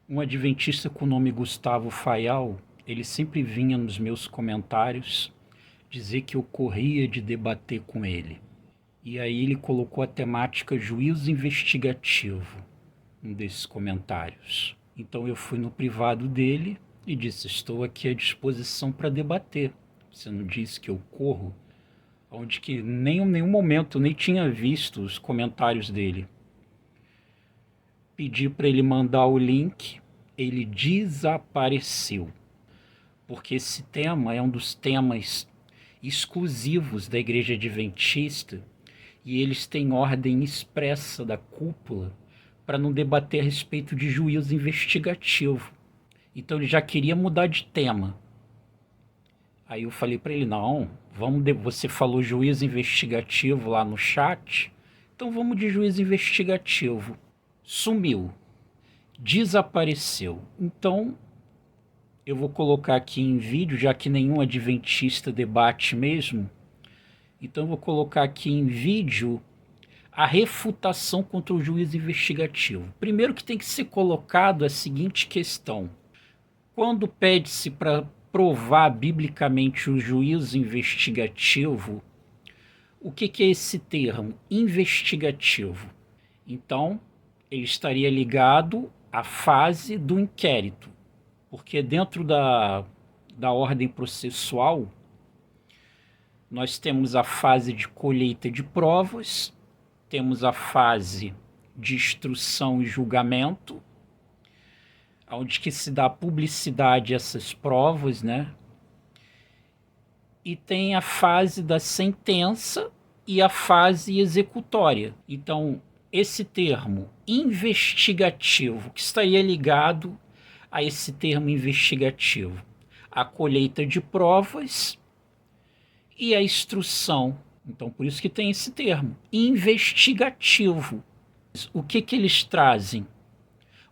Um adventista com o nome Gustavo Fayal, ele sempre vinha nos meus comentários dizer que eu corria de debater com ele. E aí ele colocou a temática juízo investigativo, um desses comentários. Então eu fui no privado dele e disse: estou aqui à disposição para debater. Você não disse que eu corro? Onde que nem em nenhum momento eu nem tinha visto os comentários dele. Pedi para ele mandar o link, ele desapareceu. Porque esse tema é um dos temas exclusivos da Igreja Adventista e eles têm ordem expressa da cúpula para não debater a respeito de juízo investigativo. Então ele já queria mudar de tema. Aí eu falei para ele: não, você falou juízo investigativo lá no chat, então vamos de juízo investigativo. Sumiu, desapareceu. Então eu vou colocar aqui em vídeo, já que nenhum adventista debate mesmo. Então eu vou colocar aqui em vídeo a refutação contra o juízo investigativo. Primeiro que tem que ser colocado a seguinte questão: quando pede-se para provar biblicamente o juízo investigativo, o que é esse termo investigativo? Então, ele estaria ligado à fase do inquérito, porque dentro da ordem processual, nós temos a fase de colheita de provas, temos a fase de instrução e julgamento, onde que se dá publicidade a essas provas, né? E tem a fase da sentença e a fase executória. Então, esse termo investigativo, que estaria ligado a esse termo investigativo, a colheita de provas e a instrução. Então, por isso que tem esse termo, investigativo. O que eles trazem?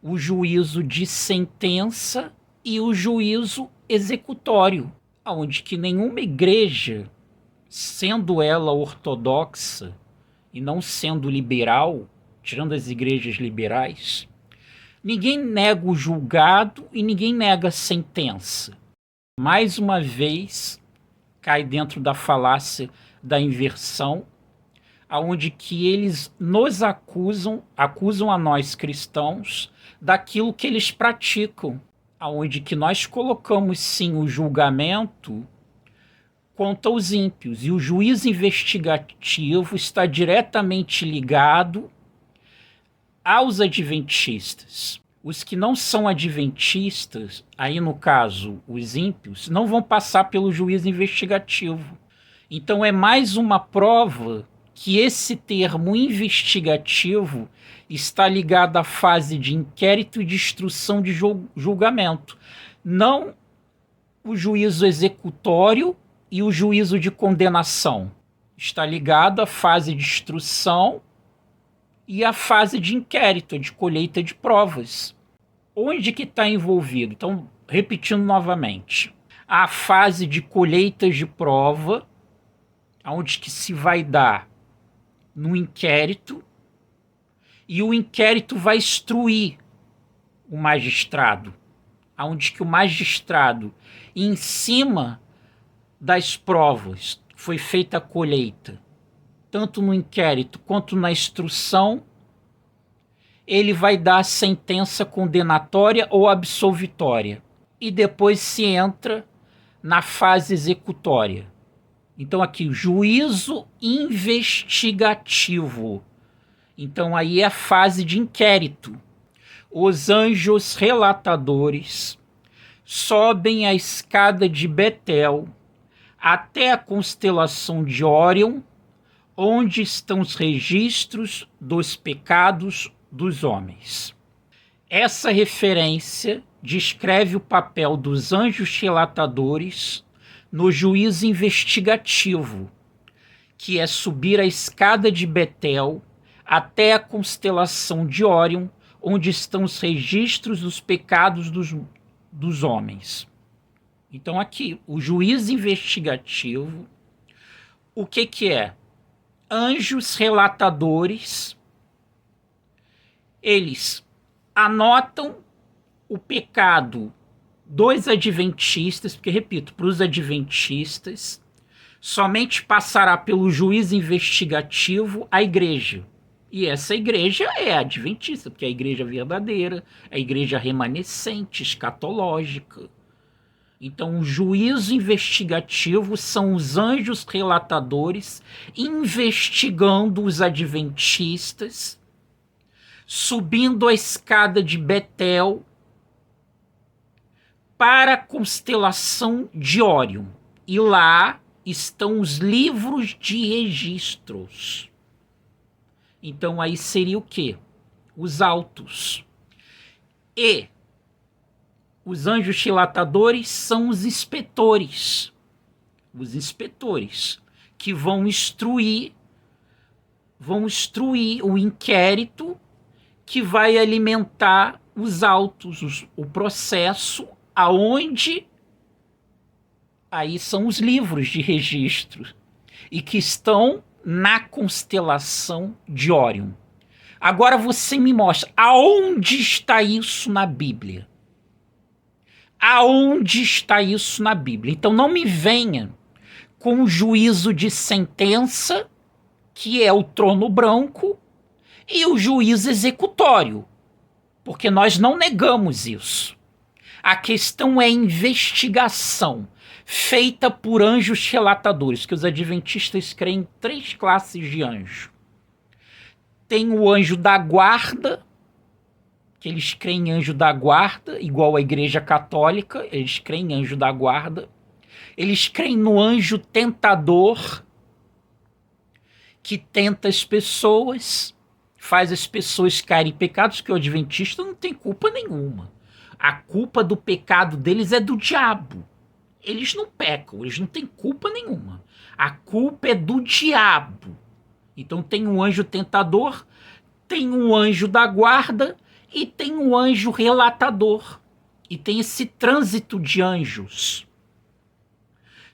O juízo de sentença e o juízo executório, onde que nenhuma igreja, sendo ela ortodoxa e não sendo liberal, tirando as igrejas liberais, ninguém nega o julgado e ninguém nega a sentença. Mais uma vez, cai dentro da falácia da inversão, aonde que eles nos acusam a nós cristãos daquilo que eles praticam, aonde que nós colocamos sim o julgamento quanto aos ímpios, e o juízo investigativo está diretamente ligado aos adventistas. Os que não são adventistas, aí no caso os ímpios, não vão passar pelo juízo investigativo. Então é mais uma prova que esse termo investigativo está ligado à fase de inquérito e de instrução de julgamento, não o juízo executório e o juízo de condenação. Está ligado à fase de instrução e à fase de inquérito, de colheita de provas. Onde que está envolvido? Então, repetindo novamente, a fase de colheitas de prova, onde que se vai dar no inquérito, e o inquérito vai instruir o magistrado, onde que o magistrado, em cima das provas, foi feita a colheita, tanto no inquérito quanto na instrução, ele vai dar a sentença condenatória ou absolvitória. E depois se entra na fase executória. Então aqui, juízo investigativo. Então aí é a fase de inquérito. Os anjos relatadores sobem a escada de Betel até a constelação de Órion, onde estão os registros dos pecados dos homens. Essa referência descreve o papel dos anjos relatadores no juízo investigativo, que é subir a escada de Betel até a constelação de Órion, onde estão os registros dos pecados dos homens. Então aqui, o juízo investigativo, o que é? Anjos relatadores, eles anotam o pecado dos adventistas, porque, repito, para os adventistas, somente passará pelo juízo investigativo a igreja. E essa igreja é a adventista, porque é a igreja verdadeira, é a igreja remanescente, escatológica. Então, o juízo investigativo são os anjos relatadores investigando os adventistas, subindo a escada de Betel para a constelação de Órion. E lá estão os livros de registros. Então, aí seria o quê? Os autos. E os anjos relatadores são os inspetores. Os inspetores que vão instruir o inquérito que vai alimentar os autos, o processo, aonde aí são os livros de registro e que estão na constelação de Órion. Agora você me mostra aonde está isso na Bíblia. Aonde está isso na Bíblia? Então não me venha com o juízo de sentença, que é o trono branco, e o juízo executório, porque nós não negamos isso. A questão é investigação feita por anjos relatadores, que os adventistas creem em 3 classes de anjo. Tem o anjo da guarda, que eles creem em anjo da guarda, igual a Igreja Católica, eles creem em anjo da guarda. Eles creem no anjo tentador, que tenta as pessoas, faz as pessoas caírem em pecados, que o adventista não tem culpa nenhuma. A culpa do pecado deles é do diabo. Eles não pecam, eles não têm culpa nenhuma. A culpa é do diabo. Então tem um anjo tentador, tem um anjo da guarda e tem um anjo relatador. E tem esse trânsito de anjos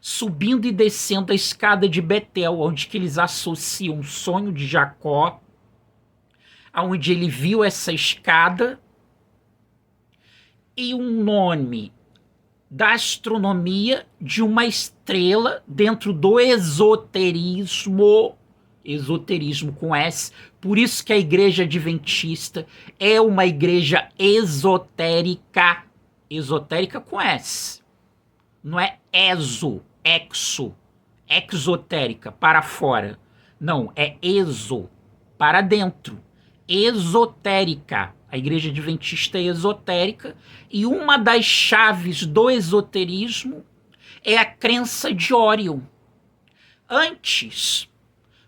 subindo e descendo a escada de Betel, onde que eles associam o sonho de Jacó, onde ele viu essa escada, e um nome da astronomia de uma estrela dentro do esoterismo com S. Por isso que a igreja adventista é uma igreja esotérica com S. Não é exotérica, para fora. Não, é para dentro. Esotérica. A igreja adventista é esotérica e uma das chaves do esoterismo é a crença de Órion. Antes,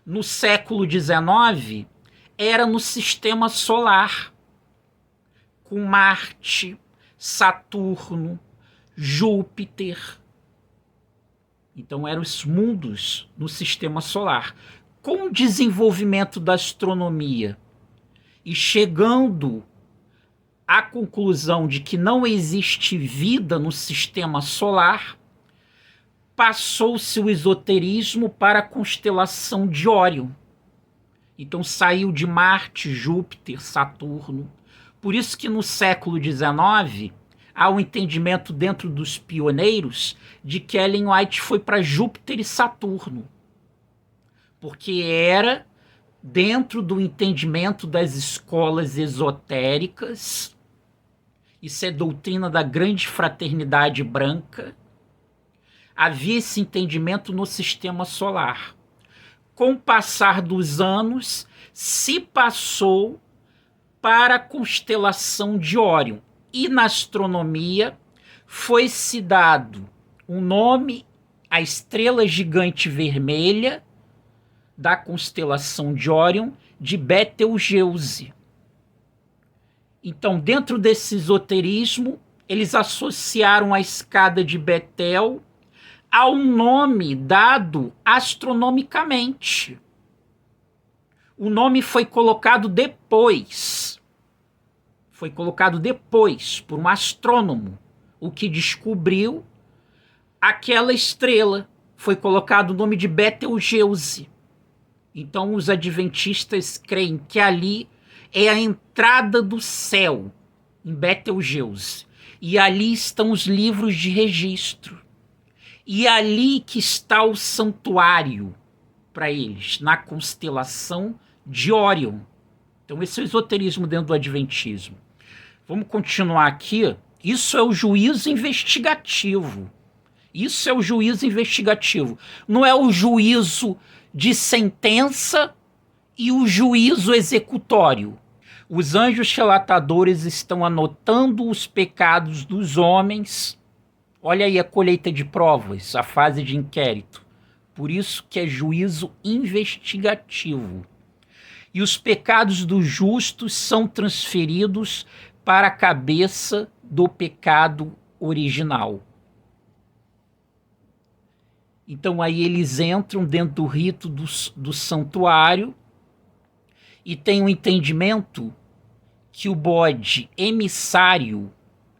no século XIX, era no sistema solar, com Marte, Saturno, Júpiter. Então eram os mundos no sistema solar. Com o desenvolvimento da astronomia e chegando à conclusão de que não existe vida no sistema solar, passou-se o esoterismo para a constelação de Órion. Então saiu de Marte, Júpiter, Saturno. Por isso que no século XIX há um entendimento dentro dos pioneiros de que Ellen White foi para Júpiter e Saturno, porque era dentro do entendimento das escolas esotéricas. Isso é doutrina da grande fraternidade branca. Havia esse entendimento no sistema solar. Com o passar dos anos, se passou para a constelação de Órion. E na astronomia foi-se dado um nome à estrela gigante vermelha da constelação de Órion, de Betelgeuse. Então, dentro desse esoterismo, eles associaram a escada de Betel a um nome dado astronomicamente. O nome foi colocado depois. Foi colocado depois por um astrônomo, o que descobriu aquela estrela. Foi colocado o nome de Betelgeuse. Então os adventistas creem que ali é a entrada do céu, em Betelgeuse. E ali estão os livros de registro. E ali que está o santuário para eles, na constelação de Órion. Então esse é o esoterismo dentro do adventismo. Vamos continuar aqui. Isso é o juízo investigativo. Isso é o juízo investigativo. Não é o juízo de sentença e o juízo executório. Os anjos relatadores estão anotando os pecados dos homens. Olha aí a colheita de provas, a fase de inquérito. Por isso que é juízo investigativo. E os pecados dos justos são transferidos para a cabeça do pecado original. Então aí eles entram dentro do rito do santuário e tem um entendimento que o bode emissário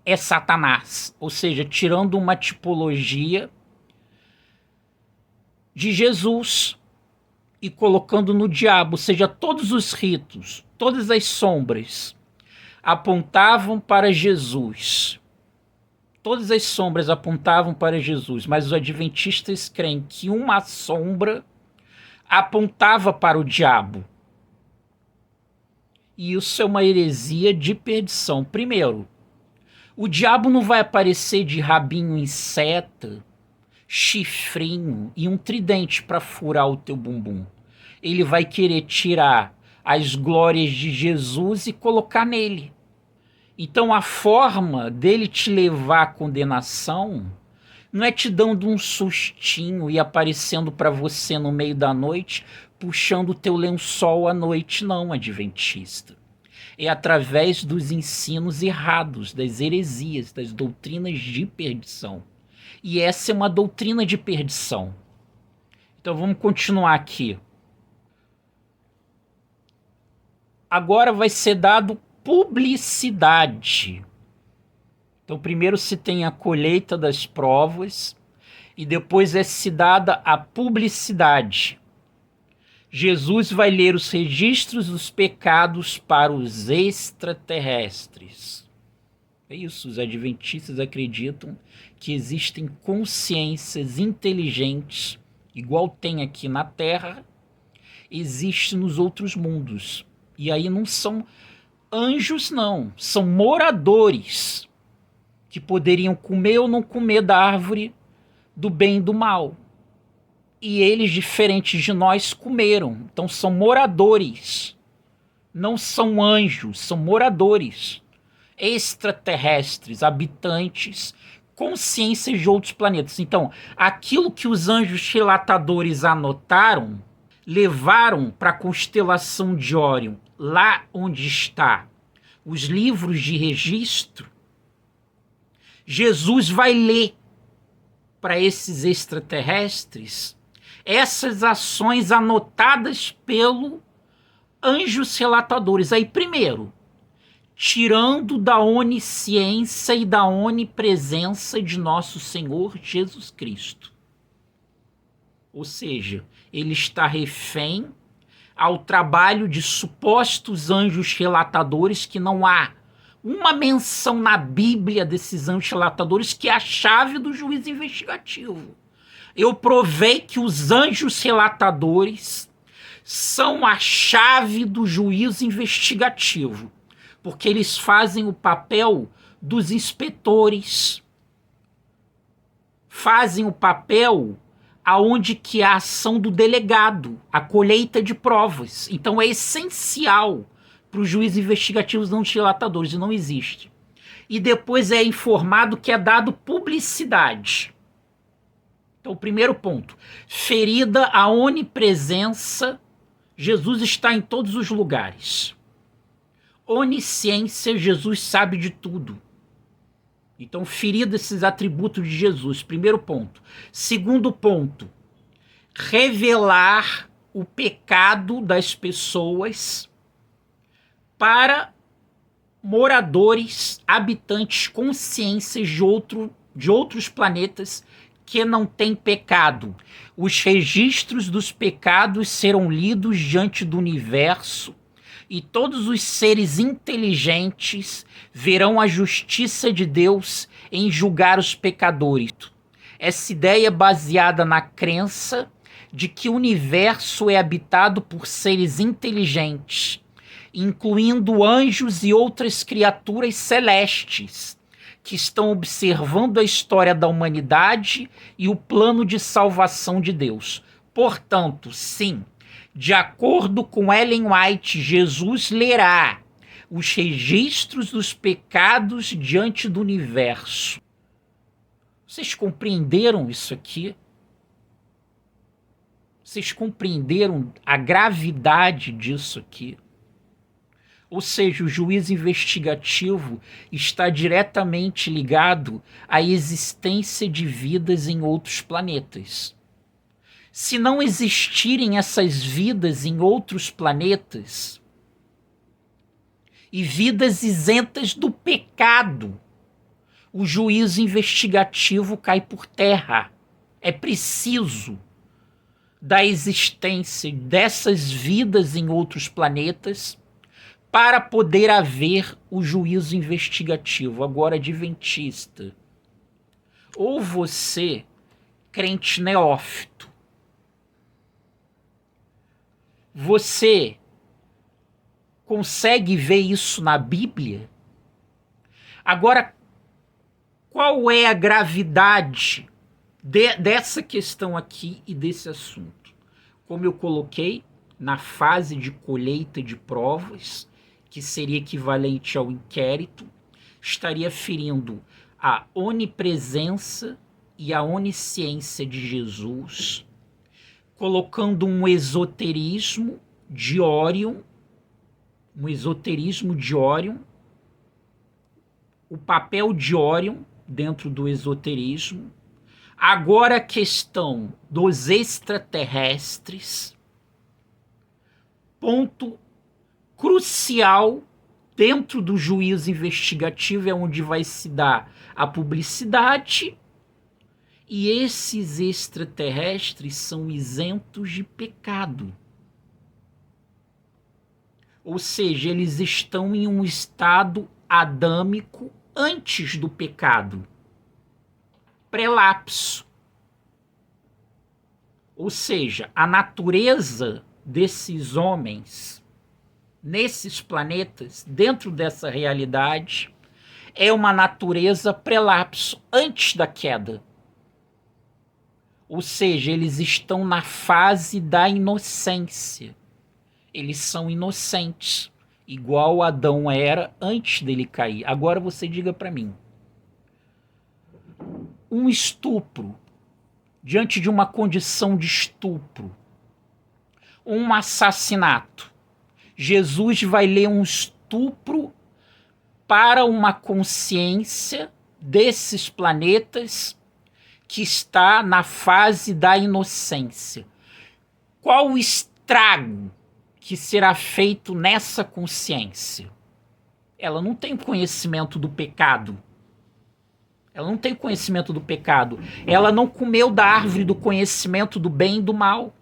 é Satanás, ou seja, tirando uma tipologia de Jesus e colocando no diabo, ou seja, todos os ritos, todas as sombras apontavam para Jesus. Todas as sombras apontavam para Jesus, mas os adventistas creem que uma sombra apontava para o diabo. E isso é uma heresia de perdição. Primeiro, o diabo não vai aparecer de rabinho em seta, chifrinho e um tridente para furar o teu bumbum. Ele vai querer tirar as glórias de Jesus e colocar nele. Então a forma dele te levar à condenação não é te dando um sustinho e aparecendo para você no meio da noite, puxando o teu lençol à noite, não, adventista. É através dos ensinos errados, das heresias, das doutrinas de perdição. E essa é uma doutrina de perdição. Então vamos continuar aqui. Agora vai ser dado publicidade. Então primeiro se tem a colheita das provas e depois é se dada a publicidade. Jesus vai ler os registros dos pecados para os extraterrestres. É isso, os adventistas acreditam que existem consciências inteligentes, igual tem aqui na Terra, existe nos outros mundos. E aí não são anjos, não, são moradores que poderiam comer ou não comer da árvore do bem e do mal. E eles, diferentes de nós, comeram. Então são moradores. Não são anjos, são moradores. Extraterrestres, habitantes, consciências de outros planetas. Então, aquilo que os anjos relatadores anotaram, levaram para a constelação de Órion, lá onde está os livros de registro. Jesus vai ler para esses extraterrestres essas ações anotadas pelo anjos relatadores. Aí, primeiro, tirando da onisciência e da onipresença de nosso Senhor Jesus Cristo. Ou seja, ele está refém ao trabalho de supostos anjos relatadores, que não há uma menção na Bíblia desses anjos relatadores, que é a chave do juízo investigativo. Eu provei que os anjos relatadores são a chave do juízo investigativo, porque eles fazem o papel dos inspetores, fazem o papel aonde que há a ação do delegado, a colheita de provas. Então é essencial para os juízes investigativos não relatadores, e não existe. E depois é informado que é dado publicidade. Então, o primeiro ponto, ferida a onipresença, Jesus está em todos os lugares. Onisciência, Jesus sabe de tudo. Então, ferida esses atributos de Jesus, primeiro ponto. Segundo ponto, revelar o pecado das pessoas para moradores, habitantes, consciências de outros planetas que não têm pecado. Os registros dos pecados serão lidos diante do universo e todos os seres inteligentes verão a justiça de Deus em julgar os pecadores. Essa ideia é baseada na crença de que o universo é habitado por seres inteligentes, incluindo anjos e outras criaturas celestes, que estão observando a história da humanidade e o plano de salvação de Deus. Portanto, sim, de acordo com Ellen White, Jesus lerá os registros dos pecados diante do universo. Vocês compreenderam isso aqui? Vocês compreenderam a gravidade disso aqui? Ou seja, o juiz investigativo está diretamente ligado à existência de vidas em outros planetas. Se não existirem essas vidas em outros planetas, e vidas isentas do pecado, o juízo investigativo cai por terra. É preciso da existência dessas vidas em outros planetas para poder haver o juízo investigativo. Agora, adventista, ou você, crente neófito, você consegue ver isso na Bíblia? Agora, qual é a gravidade dessa questão aqui e desse assunto? Como eu coloquei, na fase de colheita de provas, que seria equivalente ao inquérito, estaria ferindo a onipresença e a onisciência de Jesus, colocando um esoterismo de Órion, o papel de Órion dentro do esoterismo. Agora a questão dos extraterrestres, ponto crucial dentro do juízo investigativo, é onde vai se dar a publicidade, e esses extraterrestres são isentos de pecado. Ou seja, eles estão em um estado adâmico antes do pecado, pré-lapso. Ou seja, a natureza desses homens nesses planetas, dentro dessa realidade, é uma natureza pré-lapso, antes da queda. Ou seja, eles estão na fase da inocência. Eles são inocentes, igual Adão era antes dele cair. Agora você diga para mim, um estupro, diante de uma condição de estupro, um assassinato, Jesus vai ler um estupro para uma consciência desses planetas que está na fase da inocência. Qual o estrago que será feito nessa consciência? Ela não tem conhecimento do pecado. Ela não tem conhecimento do pecado. Ela não comeu da árvore do conhecimento do bem e do mal.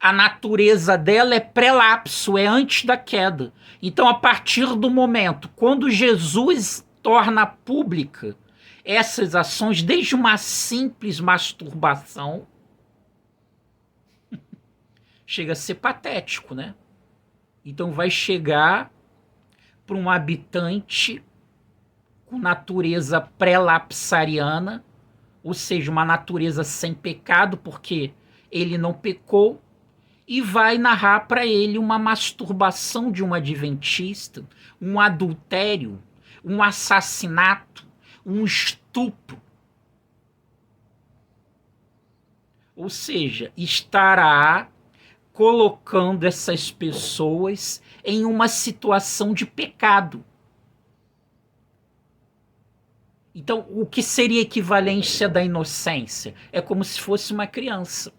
A natureza dela é pré-lapso, é antes da queda. Então, a partir do momento, quando Jesus torna pública essas ações, desde uma simples masturbação, chega a ser patético, né? Então vai chegar para um habitante com natureza pré-lapsariana, ou seja, uma natureza sem pecado, porque ele não pecou, e vai narrar para ele uma masturbação de um adventista, um adultério, um assassinato, um estupro. Ou seja, estará colocando essas pessoas em uma situação de pecado. Então, o que seria equivalência da inocência? É como se fosse uma criança.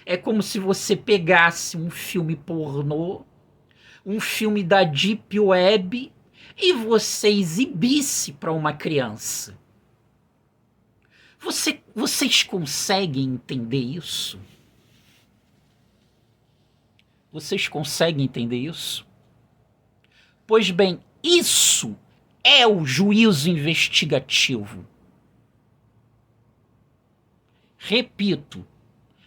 É como se você pegasse um filme pornô, um filme da Deep Web, e você exibisse para uma criança. Vocês conseguem entender isso? Vocês conseguem entender isso? Pois bem, isso é o juízo investigativo. Repito,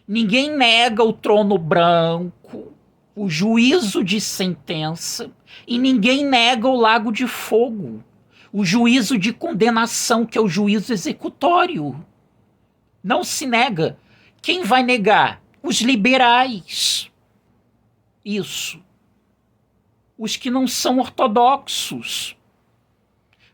ninguém nega o trono branco, o juízo de sentença, e ninguém nega o lago de fogo, o juízo de condenação, que é o juízo executório. Não se nega. Quem vai negar? Os liberais. Isso. Os que não são ortodoxos.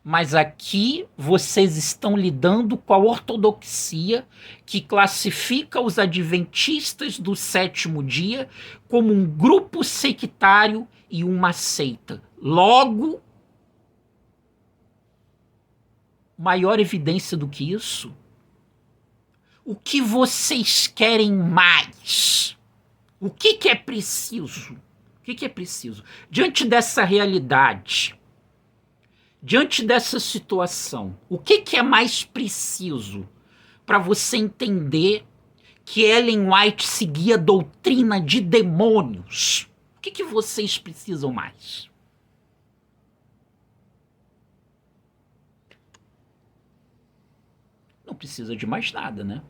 Mas aqui vocês estão lidando com a ortodoxia, que classifica os adventistas do sétimo dia como um grupo sectário e uma seita. Logo, maior evidência do que isso? O que vocês querem mais? O que é preciso? O que é preciso? Diante dessa realidade, diante dessa situação, o que é mais preciso para você entender que Ellen White seguia doutrina de demônios? O que vocês precisam mais? Não precisa de mais nada, né?